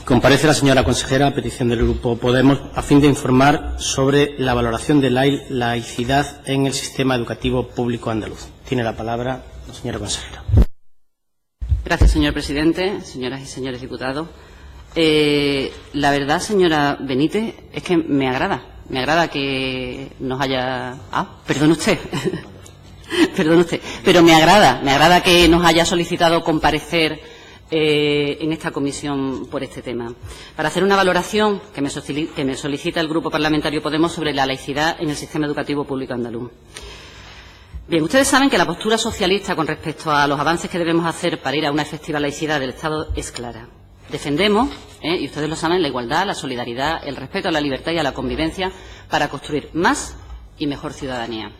Comparece la señora consejera a petición del Grupo Podemos a fin de informar sobre la valoración de la laicidad en el sistema educativo público andaluz. Tiene la palabra la señora consejera. Gracias, señor presidente, señoras y señores diputados. La verdad, señora Benítez, es que me agrada que nos haya... perdone usted. Perdone usted. Pero me agrada que nos haya solicitado comparecer en esta comisión por este tema, para hacer una valoración que me solicita el Grupo Parlamentario Podemos sobre la laicidad en el sistema educativo público andaluz. Bien, ustedes saben que la postura socialista con respecto a los avances que debemos hacer para ir a una efectiva laicidad del Estado es clara. Defendemos, y ustedes lo saben, la igualdad, la solidaridad, el respeto a la libertad y a la convivencia para construir más y mejor ciudadanía.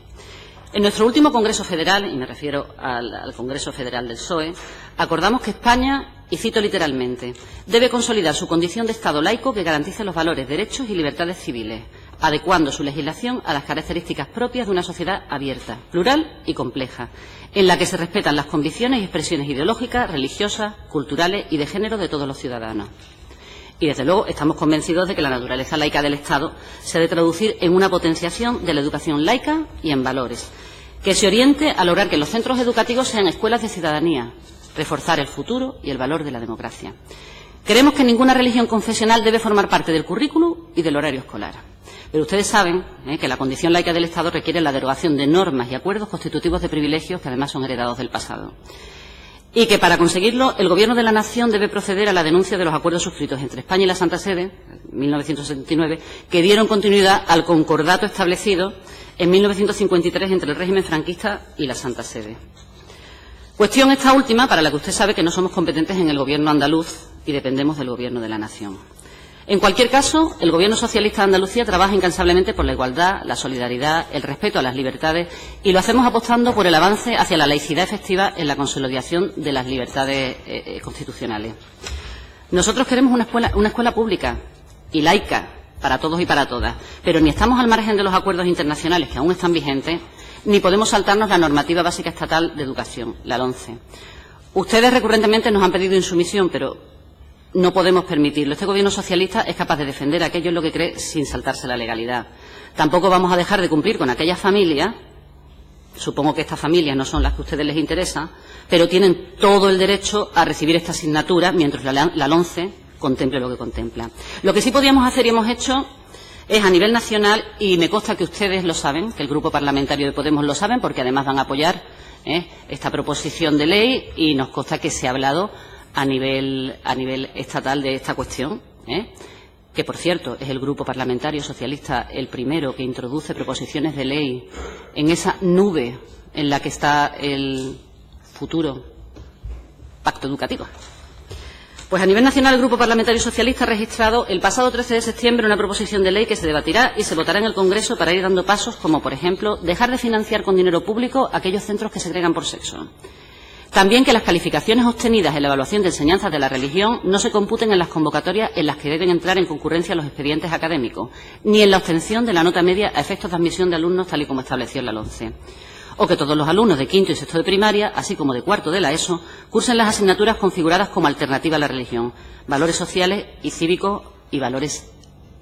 En nuestro último Congreso Federal, y me refiero al Congreso Federal del PSOE, acordamos que España, y cito literalmente, debe consolidar su condición de Estado laico que garantice los valores, derechos y libertades civiles, adecuando su legislación a las características propias de una sociedad abierta, plural y compleja, en la que se respetan las convicciones y expresiones ideológicas, religiosas, culturales y de género de todos los ciudadanos. Y, desde luego, estamos convencidos de que la naturaleza laica del Estado se ha de traducir en una potenciación de la educación laica y en valores, que se oriente a lograr que los centros educativos sean escuelas de ciudadanía, reforzar el futuro y el valor de la democracia. Creemos que ninguna religión confesional debe formar parte del currículum y del horario escolar. Pero ustedes saben que la condición laica del Estado requiere la derogación de normas y acuerdos constitutivos de privilegios que además son heredados del pasado. Y que para conseguirlo el Gobierno de la Nación debe proceder a la denuncia de los acuerdos suscritos entre España y la Santa Sede, en 1979, que dieron continuidad al concordato establecido en 1953 entre el régimen franquista y la Santa Sede. Cuestión esta última para la que usted sabe que no somos competentes en el Gobierno andaluz y dependemos del Gobierno de la Nación. En cualquier caso, el Gobierno socialista de Andalucía trabaja incansablemente por la igualdad, la solidaridad, el respeto a las libertades y lo hacemos apostando por el avance hacia la laicidad efectiva en la consolidación de las libertades constitucionales. Nosotros queremos una escuela pública y laica para todos y para todas, pero ni estamos al margen de los acuerdos internacionales que aún están vigentes, ni podemos saltarnos la normativa básica estatal de educación, la LOMCE. Ustedes recurrentemente nos han pedido insumisión, pero no podemos permitirlo. Este Gobierno socialista es capaz de defender aquello en lo que cree sin saltarse la legalidad. Tampoco vamos a dejar de cumplir con aquellas familias, supongo que estas familias no son las que a ustedes les interesa, pero tienen todo el derecho a recibir esta asignatura mientras la LOMCE contemple lo que contempla. Lo que sí podíamos hacer y hemos hecho es a nivel nacional, y me consta que ustedes lo saben, que el Grupo Parlamentario de Podemos lo saben, porque además van a apoyar esta proposición de ley, y nos consta que se ha hablado a nivel estatal de esta cuestión, que, por cierto, es el Grupo Parlamentario Socialista el primero que introduce proposiciones de ley en esa nube en la que está el futuro pacto educativo. Pues a nivel nacional el Grupo Parlamentario Socialista ha registrado el pasado 13 de septiembre una proposición de ley que se debatirá y se votará en el Congreso para ir dando pasos como, por ejemplo, dejar de financiar con dinero público aquellos centros que segregan por sexo. También que las calificaciones obtenidas en la evaluación de enseñanzas de la religión no se computen en las convocatorias en las que deben entrar en concurrencia los expedientes académicos, ni en la obtención de la nota media a efectos de admisión de alumnos tal y como estableció la LOMCE. O que todos los alumnos de quinto y sexto de primaria, así como de cuarto de la ESO, cursen las asignaturas configuradas como alternativa a la religión, valores sociales y cívicos y valores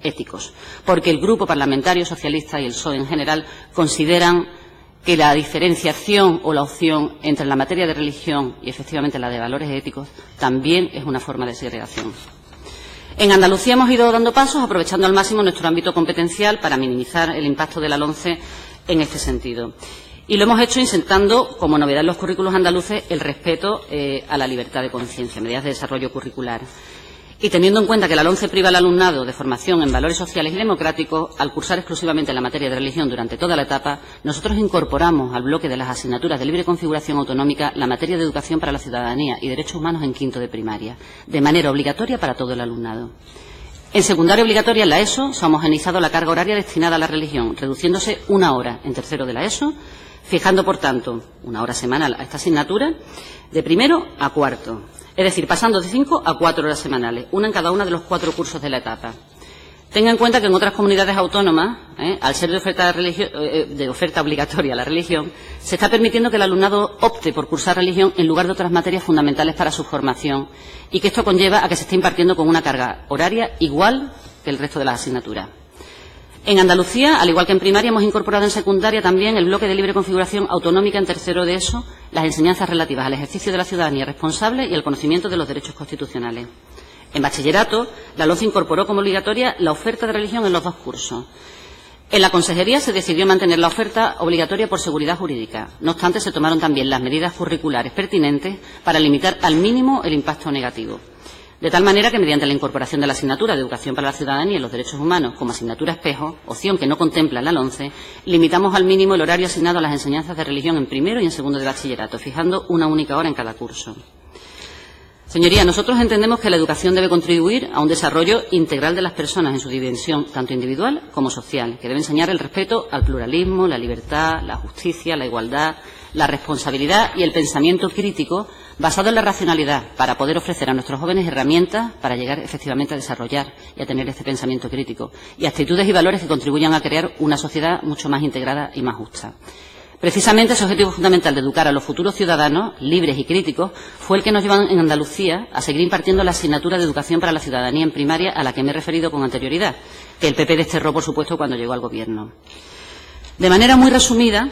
éticos. Porque el Grupo Parlamentario Socialista y el PSOE en general consideran que la diferenciación o la opción entre la materia de religión y efectivamente la de valores éticos también es una forma de segregación. En Andalucía hemos ido dando pasos aprovechando al máximo nuestro ámbito competencial para minimizar el impacto de la LOMCE en este sentido. Y lo hemos hecho insertando como novedad en los currículos andaluces el respeto a la libertad de conciencia, medidas de desarrollo curricular. Y teniendo en cuenta que la LOMCE priva al alumnado de formación en valores sociales y democráticos, al cursar exclusivamente la materia de religión durante toda la etapa, nosotros incorporamos al bloque de las asignaturas de libre configuración autonómica la materia de educación para la ciudadanía y derechos humanos en quinto de primaria, de manera obligatoria para todo el alumnado. En secundaria obligatoria, en la ESO, se ha homogeneizado la carga horaria destinada a la religión, reduciéndose 1 hora en tercero de la ESO, fijando, por tanto, 1 hora semanal a esta asignatura, de primero a cuarto. Es decir, pasando de 5 a 4 horas semanales, una en cada uno de los 4 cursos de la etapa. Tenga en cuenta que en otras comunidades autónomas, al ser de oferta obligatoria la religión, se está permitiendo que el alumnado opte por cursar religión en lugar de otras materias fundamentales para su formación y que esto conlleva a que se esté impartiendo con una carga horaria igual que el resto de las asignaturas. En Andalucía, al igual que en primaria, hemos incorporado en secundaria también el bloque de libre configuración autonómica en tercero de ESO, las enseñanzas relativas al ejercicio de la ciudadanía responsable y el conocimiento de los derechos constitucionales. En bachillerato, la LOMCE incorporó como obligatoria la oferta de religión en los 2 cursos. En la consejería se decidió mantener la oferta obligatoria por seguridad jurídica. No obstante, se tomaron también las medidas curriculares pertinentes para limitar al mínimo el impacto negativo. De tal manera que, mediante la incorporación de la asignatura de Educación para la Ciudadanía y los Derechos Humanos como asignatura espejo, opción que no contempla la LOMCE, limitamos al mínimo el horario asignado a las enseñanzas de religión en primero y en segundo de bachillerato, fijando una única hora en cada curso. Señorías, nosotros entendemos que la educación debe contribuir a un desarrollo integral de las personas en su dimensión, tanto individual como social, que debe enseñar el respeto al pluralismo, la libertad, la justicia, la igualdad, la responsabilidad y el pensamiento crítico basado en la racionalidad, para poder ofrecer a nuestros jóvenes herramientas para llegar efectivamente a desarrollar y a tener este pensamiento crítico, y actitudes y valores que contribuyan a crear una sociedad mucho más integrada y más justa. Precisamente ese objetivo fundamental de educar a los futuros ciudadanos, libres y críticos, fue el que nos llevó en Andalucía a seguir impartiendo la asignatura de Educación para la Ciudadanía en primaria, a la que me he referido con anterioridad, que el PP desterró, por supuesto, cuando llegó al Gobierno. De manera muy resumida,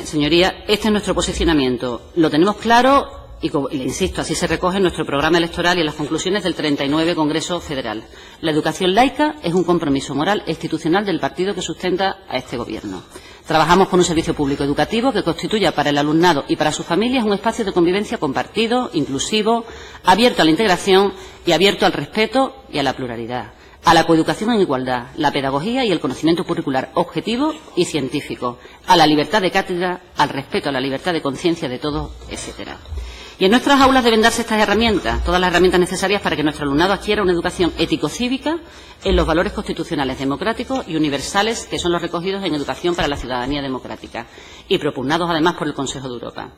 señorías, este es nuestro posicionamiento. Lo tenemos claro y le insisto, así se recoge en nuestro programa electoral y en las conclusiones del 39 Congreso Federal. La educación laica es un compromiso moral e institucional del partido que sustenta a este Gobierno. Trabajamos por un servicio público educativo que constituya para el alumnado y para sus familias un espacio de convivencia compartido, inclusivo, abierto a la integración y abierto al respeto y a la pluralidad, a la coeducación en igualdad, la pedagogía y el conocimiento curricular objetivo y científico, a la libertad de cátedra, al respeto a la libertad de conciencia de todos, etcétera. Y en nuestras aulas deben darse estas herramientas, todas las herramientas necesarias para que nuestro alumnado adquiera una educación ético-cívica en los valores constitucionales democráticos y universales que son los recogidos en Educación para la Ciudadanía Democrática y propugnados además por el Consejo de Europa.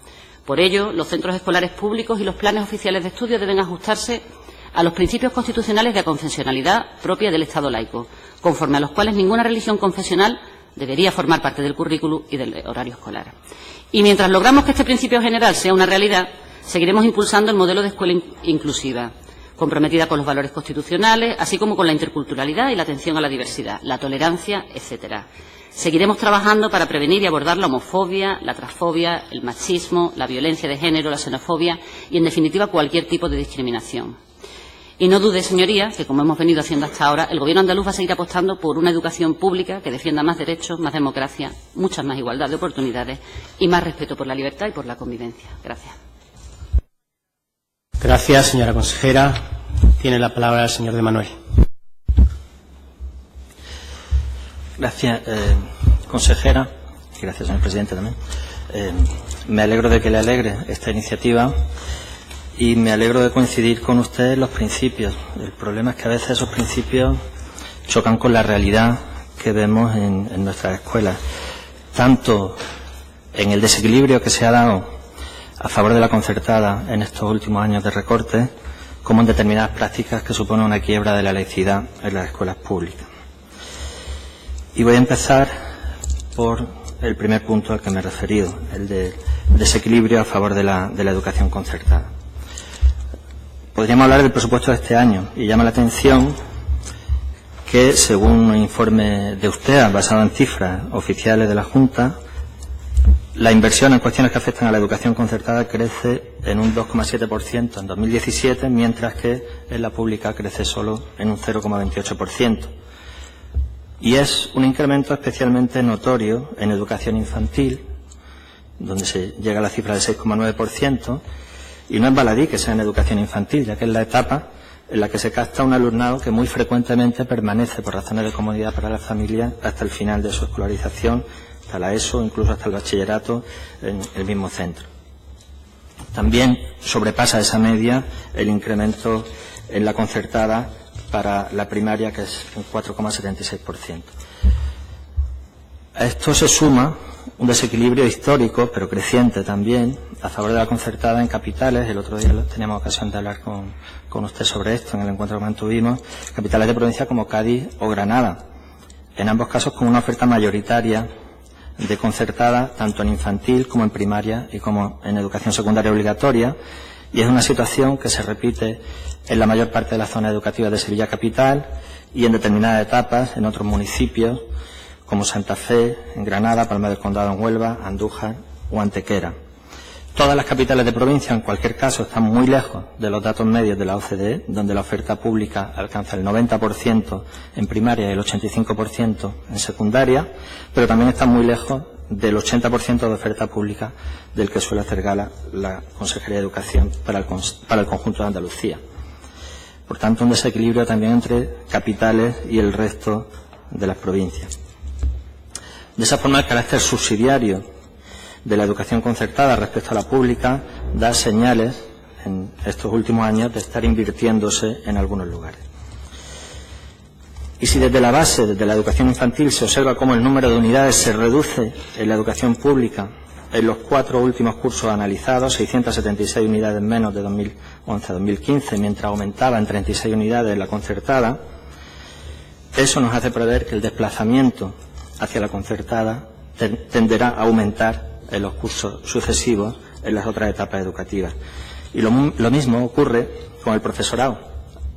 Por ello, los centros escolares públicos y los planes oficiales de estudio deben ajustarse a los principios constitucionales de aconfesionalidad propia del Estado laico, conforme a los cuales ninguna religión confesional debería formar parte del currículum y del horario escolar. Y mientras logramos que este principio general sea una realidad, seguiremos impulsando el modelo de escuela inclusiva, comprometida con los valores constitucionales, así como con la interculturalidad y la atención a la diversidad, la tolerancia, etcétera. Seguiremos trabajando para prevenir y abordar la homofobia, la transfobia, el machismo, la violencia de género, la xenofobia y, en definitiva, cualquier tipo de discriminación. Y no dude, señorías, que como hemos venido haciendo hasta ahora, el Gobierno andaluz va a seguir apostando por una educación pública que defienda más derechos, más democracia, mucha más igualdad de oportunidades y más respeto por la libertad y por la convivencia. Gracias. Gracias, señora consejera. Tiene la palabra el señor de Manuel. Gracias, consejera. Gracias, señor presidente, también. Me alegro de que le alegre esta iniciativa y me alegro de coincidir con usted en los principios. El problema es que a veces esos principios chocan con la realidad que vemos en nuestras escuelas, tanto en el desequilibrio que se ha dado a favor de la concertada en estos últimos años de recorte, como en determinadas prácticas que suponen una quiebra de la laicidad en las escuelas públicas. Y voy a empezar por el primer punto al que me he referido, el del desequilibrio a favor de la educación concertada. Podríamos hablar del presupuesto de este año y llama la atención que, según un informe de USTEA basado en cifras oficiales de la Junta, la inversión en cuestiones que afectan a la educación concertada crece en un 2,7% en 2017, mientras que en la pública crece solo en un 0,28%. Y es un incremento especialmente notorio en educación infantil, donde se llega a la cifra de 6,9%, y no es baladí que sea en educación infantil, ya que es la etapa en la que se capta un alumnado que muy frecuentemente permanece por razones de comodidad para la familia hasta el final de su escolarización, hasta la ESO, incluso hasta el bachillerato en el mismo centro. También sobrepasa esa media el incremento en la concertada para la primaria, que es un 4,76%. A esto se suma un desequilibrio histórico, pero creciente también, a favor de la concertada en capitales. El otro día teníamos ocasión de hablar con usted sobre esto en el encuentro que mantuvimos. Capitales de provincia como Cádiz o Granada. En ambos casos con una oferta mayoritaria de concertada, tanto en infantil como en primaria y como en educación secundaria obligatoria. Y es una situación que se repite en la mayor parte de las zonas educativas de Sevilla Capital y en determinadas etapas en otros municipios como Santa Fe, en Granada, Palma del Condado en Huelva, Andújar o Antequera. Todas las capitales de provincia, en cualquier caso, están muy lejos de los datos medios de la OCDE, donde la oferta pública alcanza el 90% en primaria y el 85% en secundaria, pero también están muy lejos del 80% de oferta pública del que suele hacer gala la Consejería de Educación para el conjunto de Andalucía. Por tanto, un desequilibrio también entre capitales y el resto de las provincias. De esa forma, el carácter subsidiario de la educación concertada respecto a la pública da señales en estos últimos años de estar invirtiéndose en algunos lugares. Y si desde la base, desde la educación infantil, se observa cómo el número de unidades se reduce en la educación pública en los 4 últimos cursos analizados, 676 unidades menos de 2011 a 2015, mientras aumentaba en 36 unidades en la concertada, eso nos hace prever que el desplazamiento hacia la concertada tenderá a aumentar en los cursos sucesivos en las otras etapas educativas. Y lo mismo ocurre con el profesorado.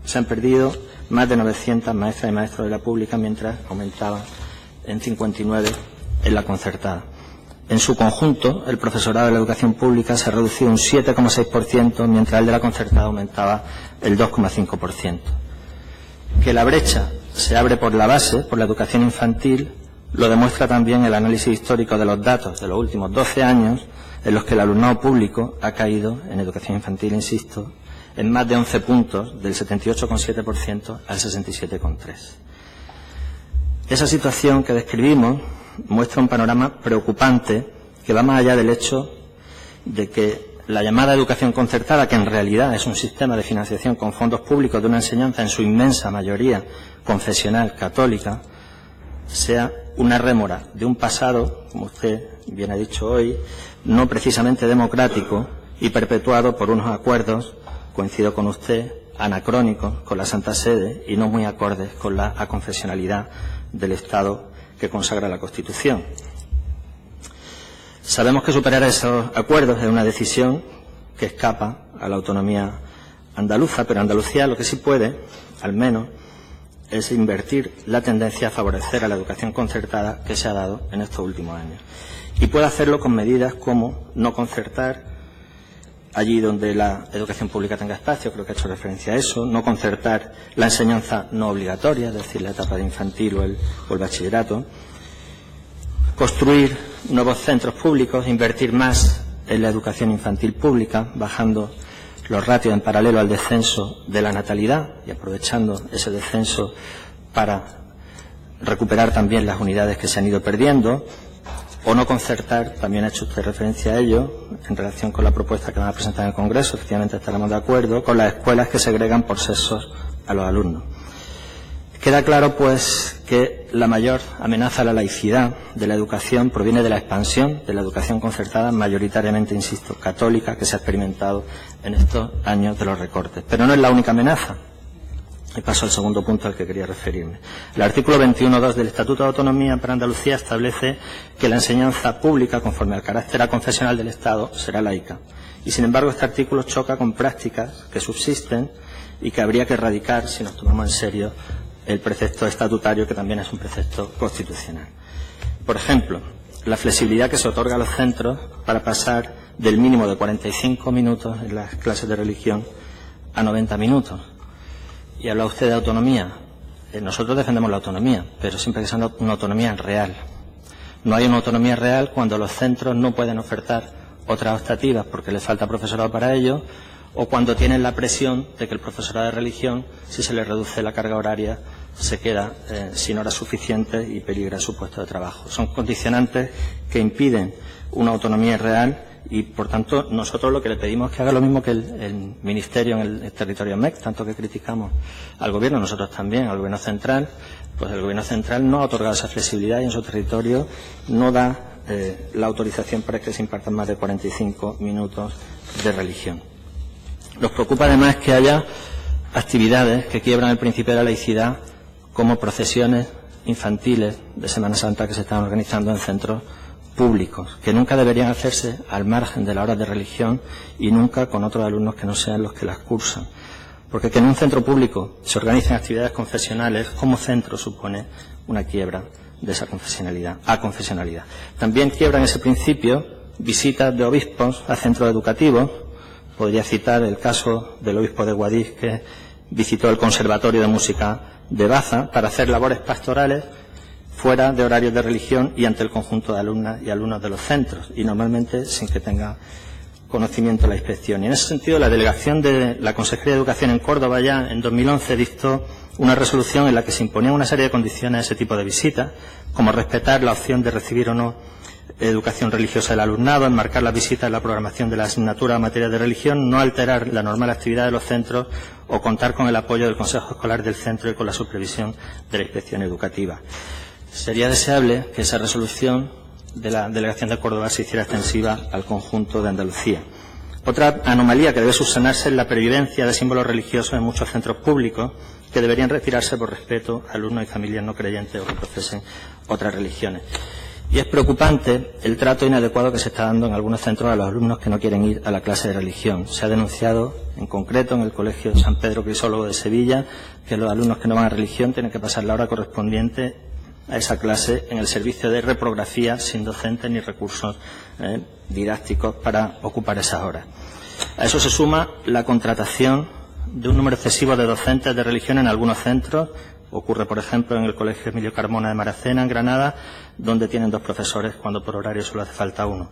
Se han perdido más de 900 maestras y maestros de la pública, mientras aumentaba en 59 en la concertada. En su conjunto, el profesorado de la educación pública se ha reducido un 7,6%, mientras el de la concertada aumentaba el 2,5%. Que la brecha se abre por la base, por la educación infantil, lo demuestra también el análisis histórico de los datos de los últimos 12 años, en los que el alumnado público ha caído en educación infantil, insisto, en más de 11 puntos, del 78,7% al 67,3%. Esa situación que describimos muestra un panorama preocupante que va más allá del hecho de que la llamada educación concertada, que en realidad es un sistema de financiación con fondos públicos de una enseñanza en su inmensa mayoría confesional católica, sea una rémora de un pasado, como usted bien ha dicho hoy, no precisamente democrático y perpetuado por unos acuerdos, coincido con usted, anacrónicos con la Santa Sede y no muy acordes con la aconfesionalidad del Estado que consagra la Constitución. Sabemos que superar esos acuerdos es una decisión que escapa a la autonomía andaluza, pero Andalucía lo que sí puede, al menos, es invertir la tendencia a favorecer a la educación concertada que se ha dado en estos últimos años. Y puede hacerlo con medidas como no concertar allí donde la educación pública tenga espacio, creo que ha hecho referencia a eso, no concertar la enseñanza no obligatoria, es decir, la etapa de infantil o el bachillerato, construir nuevos centros públicos, invertir más en la educación infantil pública, bajando los ratios en paralelo al descenso de la natalidad y aprovechando ese descenso para recuperar también las unidades que se han ido perdiendo, o no concertar, también ha hecho usted referencia a ello, en relación con la propuesta que van a presentar en el Congreso, efectivamente estaremos de acuerdo, con las escuelas que segregan por sexos a los alumnos. Queda claro, pues, que la mayor amenaza a la laicidad de la educación proviene de la expansión de la educación concertada, mayoritariamente, insisto, católica, que se ha experimentado en estos años de los recortes. Pero no es la única amenaza. Y paso al segundo punto al que quería referirme. El artículo 21.2 del Estatuto de Autonomía para Andalucía establece que la enseñanza pública, conforme al carácter aconfesional del Estado, será laica. Y, sin embargo, este artículo choca con prácticas que subsisten y que habría que erradicar si nos tomamos en serio el precepto estatutario, que también es un precepto constitucional. Por ejemplo, la flexibilidad que se otorga a los centros para pasar del mínimo de 45 minutos en las clases de religión a 90 minutos. Y habla usted de autonomía. Nosotros defendemos la autonomía, pero siempre que sea una autonomía real. No hay una autonomía real cuando los centros no pueden ofertar otras optativas porque les falta profesorado para ello, o cuando tienen la presión de que el profesorado de religión, si se les reduce la carga horaria, se queda sin horas suficientes y peligra su puesto de trabajo. Son condicionantes que impiden una autonomía real y, por tanto, nosotros lo que le pedimos es que haga lo mismo que el Ministerio en el territorio MEC, tanto que criticamos al Gobierno, nosotros también, al Gobierno central. Pues el Gobierno central no ha otorgado esa flexibilidad y en su territorio no da la autorización para que se impartan más de 45 minutos de religión. Nos preocupa además que haya actividades que quiebran el principio de la laicidad, como procesiones infantiles de Semana Santa que se están organizando en centros públicos, que nunca deberían hacerse al margen de la hora de religión y nunca con otros alumnos que no sean los que las cursan. Porque que en un centro público se organicen actividades confesionales como centro supone una quiebra de esa confesionalidad. También quiebran ese principio visitas de obispos a centros educativos. Podría citar el caso del obispo de Guadix, que visitó el Conservatorio de Música de Baza para hacer labores pastorales fuera de horarios de religión y ante el conjunto de alumnas y alumnos de los centros, y normalmente sin que tenga conocimiento de la inspección. Y en ese sentido, la delegación de la Consejería de Educación en Córdoba ya en 2011 dictó una resolución en la que se imponía una serie de condiciones a ese tipo de visitas, como respetar la opción de recibir o no educación religiosa del alumnado, enmarcar las visitas en la programación de la asignatura en materia de religión, no alterar la normal actividad de los centros o contar con el apoyo del Consejo Escolar del centro y con la supervisión de la inspección educativa. Sería deseable que esa resolución de la Delegación de Córdoba se hiciera extensiva al conjunto de Andalucía. Otra anomalía que debe subsanarse es la pervivencia de símbolos religiosos en muchos centros públicos que deberían retirarse por respeto a alumnos y familias no creyentes o que profesen otras religiones. Y es preocupante el trato inadecuado que se está dando en algunos centros a los alumnos que no quieren ir a la clase de religión. Se ha denunciado, en concreto, en el Colegio San Pedro Crisólogo de Sevilla, que los alumnos que no van a religión tienen que pasar la hora correspondiente a esa clase en el servicio de reprografía sin docentes ni recursos didácticos para ocupar esas horas. A eso se suma la contratación de un número excesivo de docentes de religión en algunos centros. Ocurre, por ejemplo, en el Colegio Emilio Carmona de Maracena, en Granada, donde tienen 2 profesores cuando por horario solo hace falta 1.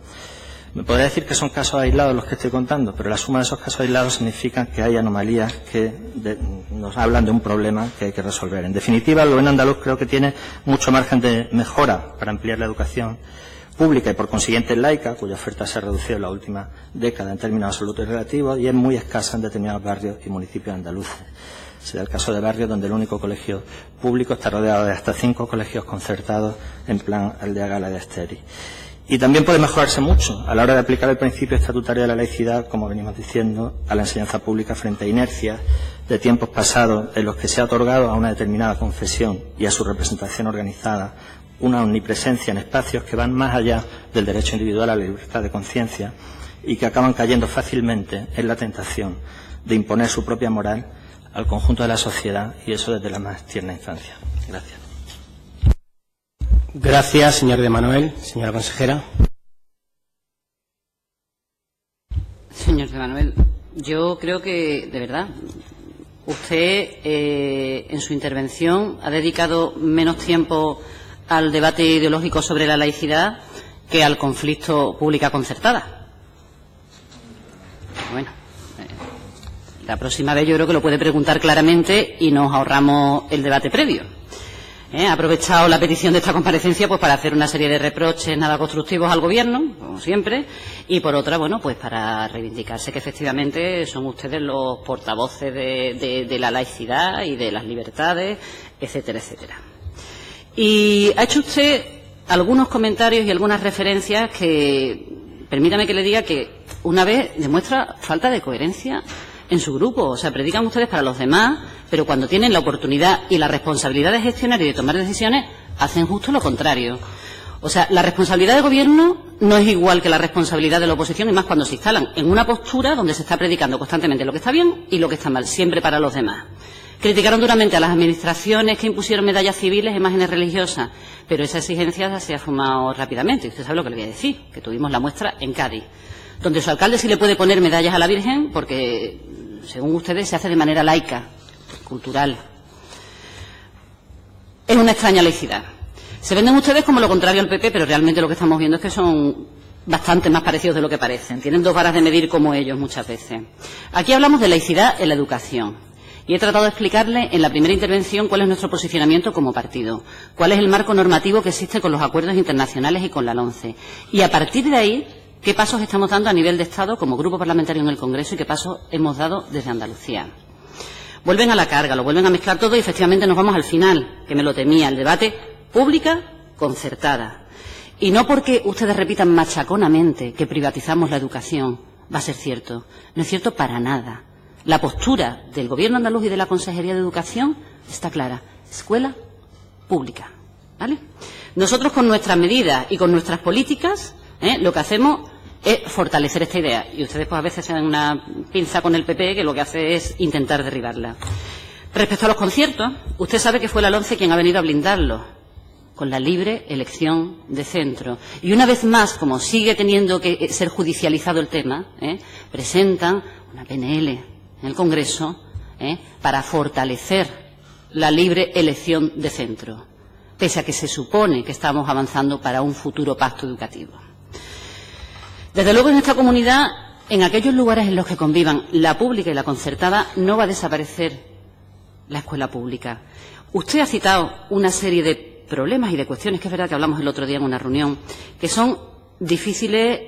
Me podría decir que son casos aislados los que estoy contando, pero la suma de esos casos aislados significa que hay anomalías que nos hablan de un problema que hay que resolver. En definitiva, el Gobierno andaluz creo que tiene mucho margen de mejora para ampliar la educación pública y, por consiguiente, laica, cuya oferta se ha reducido en la última década en términos absolutos y relativos, y es muy escasa en determinados barrios y municipios andaluces. Se da el caso de barrios donde el único colegio público está rodeado de hasta 5 colegios concertados en plan Aldea Gala de Asteri. Y también puede mejorarse mucho a la hora de aplicar el principio estatutario de la laicidad, como venimos diciendo, a la enseñanza pública frente a inercias de tiempos pasados en los que se ha otorgado a una determinada confesión y a su representación organizada una omnipresencia en espacios que van más allá del derecho individual a la libertad de conciencia y que acaban cayendo fácilmente en la tentación de imponer su propia moral al conjunto de la sociedad, y eso desde la más tierna infancia. Gracias. Gracias, señor de Manuel. Señora consejera. Señor de Manuel, yo creo que, de verdad, usted en su intervención ha dedicado menos tiempo al debate ideológico sobre la laicidad que al conflicto pública concertada. Bueno, la próxima vez yo creo que lo puede preguntar claramente y nos ahorramos el debate previo. Ha aprovechado la petición de esta comparecencia pues para hacer una serie de reproches nada constructivos al Gobierno, como siempre, y por otra, bueno, pues para reivindicarse que efectivamente son ustedes los portavoces de la laicidad y de las libertades, etcétera, etcétera. Y ha hecho usted algunos comentarios y algunas referencias que, permítame que le diga que una vez demuestra falta de coherencia en su grupo. O sea, predican ustedes para los demás, pero cuando tienen la oportunidad y la responsabilidad de gestionar y de tomar decisiones, hacen justo lo contrario. O sea, la responsabilidad del Gobierno no es igual que la responsabilidad de la oposición, y más cuando se instalan en una postura donde se está predicando constantemente lo que está bien y lo que está mal, siempre para los demás. Criticaron duramente a las administraciones que impusieron medallas civiles e imágenes religiosas, pero esa exigencia se ha fumado rápidamente. Y usted sabe lo que le voy a decir, que tuvimos la muestra en Cádiz, donde su alcalde sí le puede poner medallas a la Virgen porque, según ustedes, se hace de manera laica, cultural. Es una extraña laicidad. Se venden ustedes como lo contrario al PP, pero realmente lo que estamos viendo es que son bastante más parecidos de lo que parecen. Tienen 2 varas de medir como ellos muchas veces. Aquí hablamos de laicidad en la educación. Y he tratado de explicarle en la primera intervención cuál es nuestro posicionamiento como partido, cuál es el marco normativo que existe con los acuerdos internacionales y con la LOMCE. Y a partir de ahí qué pasos estamos dando a nivel de Estado como grupo parlamentario en el Congreso y qué pasos hemos dado desde Andalucía. Vuelven a la carga, lo vuelven a mezclar todo y efectivamente nos vamos al final, que me lo temía, el debate pública concertada. Y no porque ustedes repitan machaconamente que privatizamos la educación va a ser cierto. No es cierto para nada. La postura del Gobierno andaluz y de la Consejería de Educación está clara. Escuela pública. ¿Vale? Nosotros con nuestras medidas y con nuestras políticas lo que hacemos es fortalecer esta idea. Y ustedes pues a veces se dan una pinza con el PP que lo que hace es intentar derribarla. Respecto a los conciertos, usted sabe que fue la LOMCE quien ha venido a blindarlo, con la libre elección de centro. Y una vez más, como sigue teniendo que ser judicializado el tema, presentan una PNL en el Congreso para fortalecer la libre elección de centro, pese a que se supone que estamos avanzando para un futuro pacto educativo. Desde luego, en esta comunidad, en aquellos lugares en los que convivan la pública y la concertada, no va a desaparecer la escuela pública. Usted ha citado una serie de problemas y de cuestiones, que es verdad que hablamos el otro día en una reunión, que son difíciles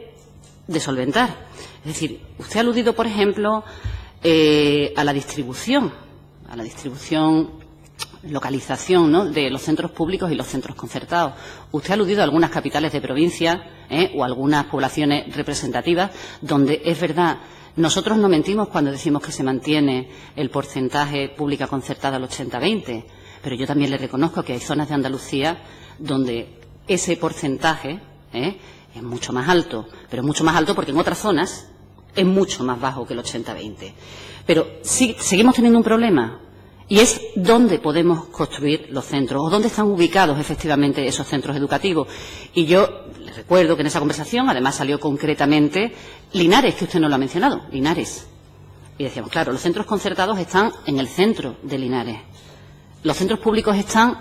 de solventar. Es decir, usted ha aludido, por ejemplo, a la distribución, localización, ¿no?, de los centros públicos y los centros concertados. Usted ha aludido a algunas capitales de provincia o algunas poblaciones representativas donde, es verdad, nosotros no mentimos cuando decimos que se mantiene el porcentaje pública concertada al 80-20, pero yo también le reconozco que hay zonas de Andalucía donde ese porcentaje es mucho más alto, pero mucho más alto porque en otras zonas es mucho más bajo que el 80-20. Pero sí, seguimos teniendo un problema, y es dónde podemos construir los centros, o dónde están ubicados efectivamente esos centros educativos. Y yo le recuerdo que en esa conversación, además, salió concretamente Linares, que usted no lo ha mencionado, Linares. Y decíamos, claro, los centros concertados están en el centro de Linares. Los centros públicos están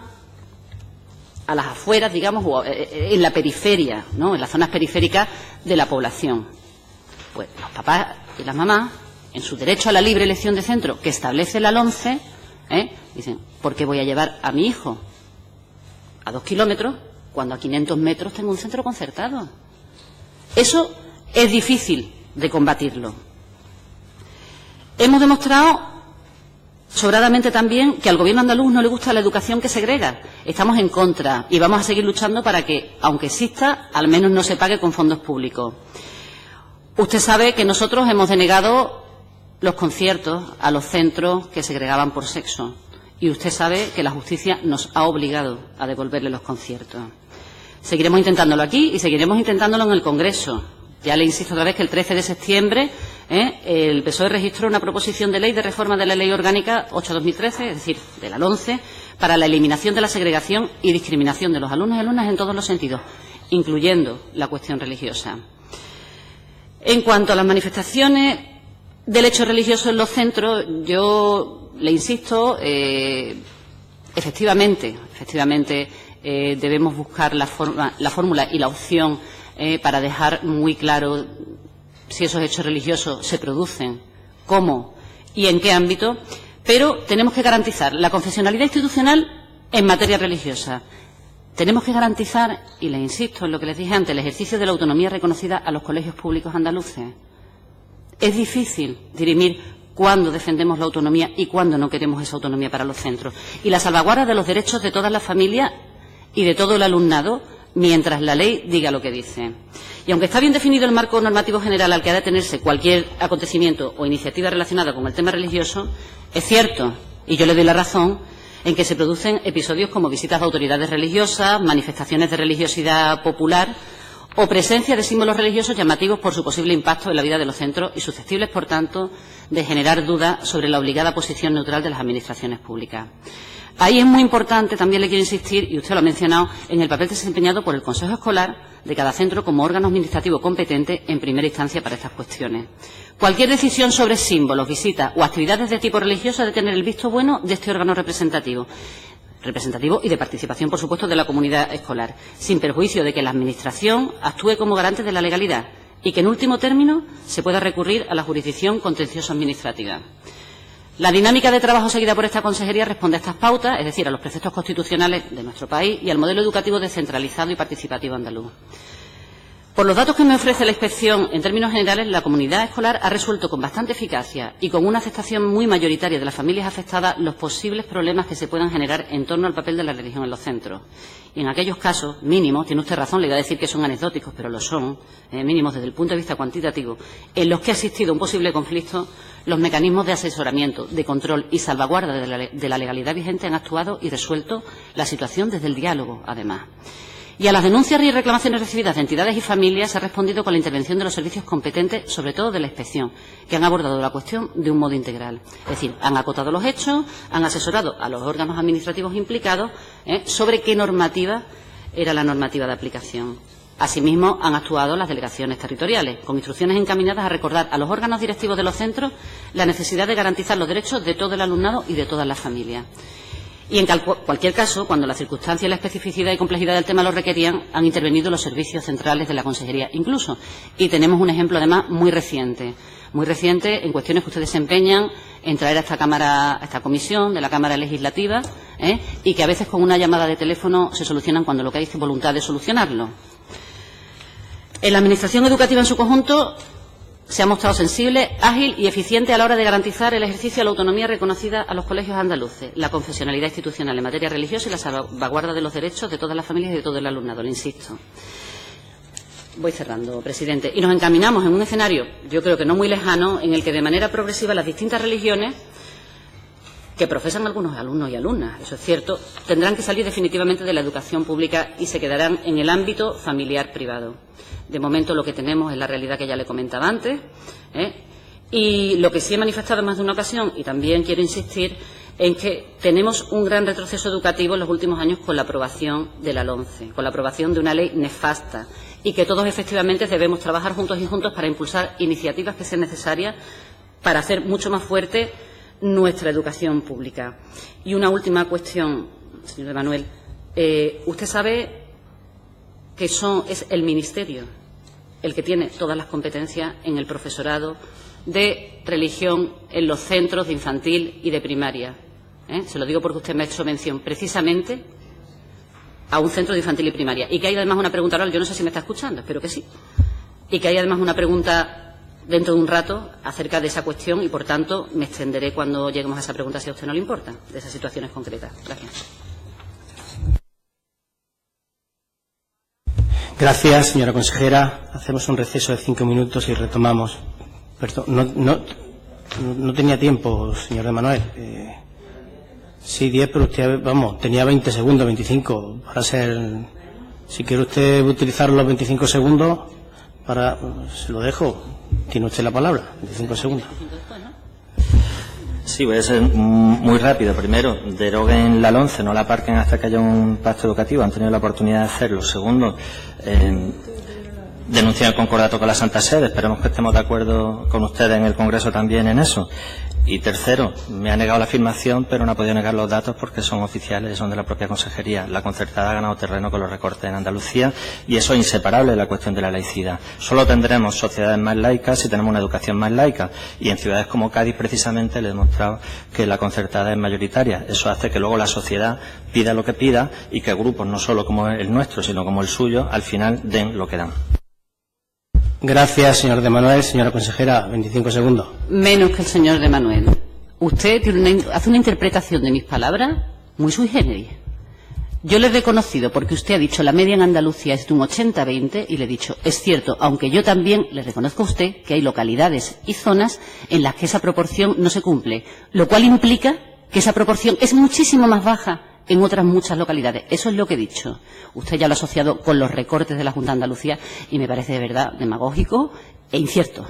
a las afueras, digamos, o en la periferia, ¿no?, en las zonas periféricas de la población. Pues los papás y las mamás, en su derecho a la libre elección de centro que establece la LOMCE, dicen, ¿por qué voy a llevar a mi hijo a 2 kilómetros cuando a 500 metros tengo un centro concertado? Eso es difícil de combatirlo. Hemos demostrado sobradamente también que al Gobierno andaluz no le gusta la educación que segrega. Estamos en contra y vamos a seguir luchando para que, aunque exista, al menos no se pague con fondos públicos. Usted sabe que nosotros hemos denegado los conciertos a los centros que segregaban por sexo. Y usted sabe que la justicia nos ha obligado a devolverle los conciertos. Seguiremos intentándolo aquí y seguiremos intentándolo en el Congreso. Ya le insisto otra vez que el 13 de septiembre el PSOE registró una proposición de ley de reforma de la Ley Orgánica 8/2013, es decir, de la LOMCE, para la eliminación de la segregación y discriminación de los alumnos y alumnas en todos los sentidos, incluyendo la cuestión religiosa. En cuanto a las manifestaciones del hecho religioso en los centros, yo le insisto, efectivamente debemos buscar la fórmula y la opción para dejar muy claro si esos hechos religiosos se producen, cómo y en qué ámbito, pero tenemos que garantizar la confesionalidad institucional en materia religiosa. Tenemos que garantizar, y le insisto en lo que les dije antes, el ejercicio de la autonomía reconocida a los colegios públicos andaluces. Es difícil dirimir cuándo defendemos la autonomía y cuándo no queremos esa autonomía para los centros. Y la salvaguarda de los derechos de todas las familias y de todo el alumnado, mientras la ley diga lo que dice. Y aunque está bien definido el marco normativo general al que ha de atenerse cualquier acontecimiento o iniciativa relacionada con el tema religioso, es cierto, y yo le doy la razón, en que se producen episodios como visitas de autoridades religiosas, manifestaciones de religiosidad popular o presencia de símbolos religiosos llamativos por su posible impacto en la vida de los centros y susceptibles, por tanto, de generar dudas sobre la obligada posición neutral de las administraciones públicas. Ahí es muy importante, también le quiero insistir, y usted lo ha mencionado, en el papel desempeñado por el Consejo Escolar de cada centro como órgano administrativo competente en primera instancia para estas cuestiones. Cualquier decisión sobre símbolos, visitas o actividades de tipo religioso ha de tener el visto bueno de este órgano representativo y de participación, por supuesto, de la comunidad escolar, sin perjuicio de que la Administración actúe como garante de la legalidad y que, en último término, se pueda recurrir a la jurisdicción contencioso administrativa. La dinámica de trabajo seguida por esta consejería responde a estas pautas, es decir, a los preceptos constitucionales de nuestro país y al modelo educativo descentralizado y participativo andaluz. Por los datos que me ofrece la inspección, en términos generales, la comunidad escolar ha resuelto con bastante eficacia y con una aceptación muy mayoritaria de las familias afectadas los posibles problemas que se puedan generar en torno al papel de la religión en los centros. Y en aquellos casos mínimos, tiene usted razón, le voy a decir que son anecdóticos, pero lo son, mínimos desde el punto de vista cuantitativo, en los que ha existido un posible conflicto, los mecanismos de asesoramiento, de control y salvaguarda de la legalidad vigente han actuado y resuelto la situación desde el diálogo, además. Y a las denuncias y reclamaciones recibidas de entidades y familias se ha respondido con la intervención de los servicios competentes, sobre todo de la inspección, que han abordado la cuestión de un modo integral. Es decir, han acotado los hechos, han asesorado a los órganos administrativos implicados sobre qué normativa era la normativa de aplicación. Asimismo, han actuado las delegaciones territoriales, con instrucciones encaminadas a recordar a los órganos directivos de los centros la necesidad de garantizar los derechos de todo el alumnado y de todas las familias. Y en cualquier caso, cuando las circunstancias, la especificidad y complejidad del tema lo requerían, han intervenido los servicios centrales de la Consejería incluso. Y tenemos un ejemplo, además, muy reciente en cuestiones que ustedes se empeñan en traer a esta Cámara, a esta comisión de la Cámara Legislativa, y que a veces con una llamada de teléfono se solucionan cuando lo que hay es voluntad de solucionarlo. En la Administración educativa en su conjunto se ha mostrado sensible, ágil y eficiente a la hora de garantizar el ejercicio de la autonomía reconocida a los colegios andaluces, la confesionalidad institucional en materia religiosa y la salvaguarda de los derechos de todas las familias y de todo el alumnado, le insisto. Voy cerrando, presidente. Y nos encaminamos en un escenario, yo creo que no muy lejano, en el que de manera progresiva las distintas religiones que profesan algunos alumnos y alumnas, eso es cierto, tendrán que salir definitivamente de la educación pública y se quedarán en el ámbito familiar privado. De momento lo que tenemos es la realidad que ya le comentaba antes, y lo que sí he manifestado en más de una ocasión, y también quiero insistir, en que tenemos un gran retroceso educativo en los últimos años con la aprobación de la LOMCE, con la aprobación de una ley nefasta, y que todos efectivamente debemos trabajar juntos y juntos para impulsar iniciativas que sean necesarias para hacer mucho más fuerte nuestra educación pública. Y una última cuestión, señor Manuel. Usted sabe que es el Ministerio el que tiene todas las competencias en el profesorado de religión en los centros de infantil y de primaria. Se lo digo porque usted me ha hecho mención precisamente a un centro de infantil y primaria. Y que hay además una pregunta oral, yo no sé si me está escuchando, espero que sí. Y que hay además una pregunta dentro de un rato acerca de esa cuestión y, por tanto, me extenderé cuando lleguemos a esa pregunta, si a usted no le importa, de esas situaciones concretas. Gracias. Gracias, señora consejera. Hacemos un receso de 5 minutos y retomamos. Perdón, no tenía tiempo, señor de Manuel. Sí, 10, pero usted, vamos, tenía 20 segundos, 25, para ser... Si quiere usted utilizar los 25 segundos, se lo dejo. Tiene usted la palabra, 25 segundos. Sí, voy a ser muy rápido. Primero, deroguen la LOMCE, no la aparquen hasta que haya un pacto educativo. Han tenido la oportunidad de hacerlo. Segundo, denuncian el concordato con la Santa Sede. Esperemos que estemos de acuerdo con ustedes en el Congreso también en eso. Y tercero, me ha negado la afirmación, pero no ha podido negar los datos porque son oficiales, son de la propia Consejería. La concertada ha ganado terreno con los recortes en Andalucía y eso es inseparable de la cuestión de la laicidad. Solo tendremos sociedades más laicas si tenemos una educación más laica. Y en ciudades como Cádiz, precisamente, le he demostrado que la concertada es mayoritaria. Eso hace que luego la sociedad pida lo que pida y que grupos, no solo como el nuestro, sino como el suyo, al final den lo que dan. Gracias, señor de Manuel. Señora consejera, 25 segundos. Menos que el señor de Manuel. Usted hace una interpretación de mis palabras muy sui generis. Yo le he reconocido, porque usted ha dicho la media en Andalucía es de un 80-20, y le he dicho, es cierto, aunque yo también le reconozco a usted que hay localidades y zonas en las que esa proporción no se cumple, lo cual implica que esa proporción es muchísimo más baja en otras muchas localidades. Eso es lo que he dicho. Usted ya lo ha asociado con los recortes de la Junta de Andalucía y me parece de verdad demagógico e incierto.